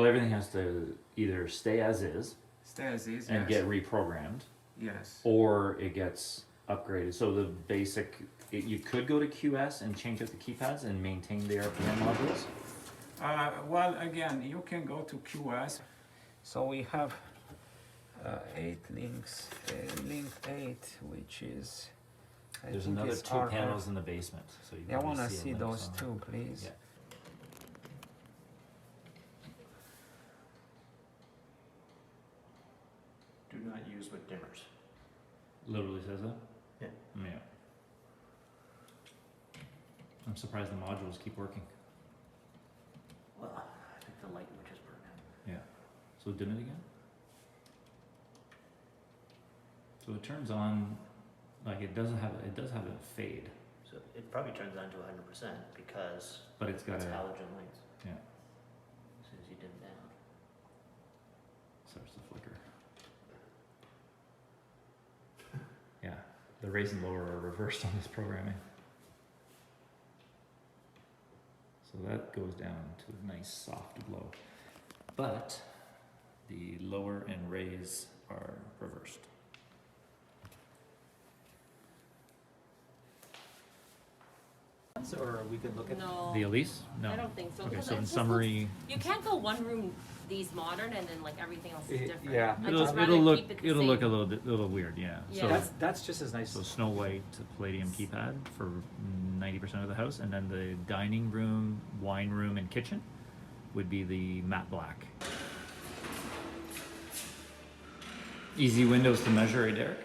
Well, everything has to either stay as is Stay as is. and Yes. get reprogrammed, Yes. or it gets upgraded. So the basic, you could go to QS and change out the keypads and maintain the RPM modules. Well, again, you can go to QS. So we have 8 links. Link 8, which is. There's another 2 panels in the basement, so you Yeah, I can want to see see a link those somewhere. two, please. Yeah. Do not use with dimmers. Literally says that? Yeah. Yeah. I'm surprised the modules keep working. Well, I think the light would just burn out. Yeah. So dim it again. So it turns on, like it does have a fade, So it probably turns on to 100% because but it's got it's a, halogen lights. yeah, As soon as you dim down. starts to flicker. Yeah, the raise and lower are reversed on this programming. So that goes down to a nice soft glow. But the lower and raise are reversed. Or we could look at No. the Elise? No. I don't think so. Okay, because so in it's just summary, you can't go one room these modern and then like everything else is different. Yeah. I'd just rather it'll look keep it the it'll look a same. little weird, yeah. Yeah. That's just as nice. So Snow White Palladium keypad for 90% of the house, and then the dining room, wine room, and kitchen would be the matte black. Easy windows to measure, eh, Derek?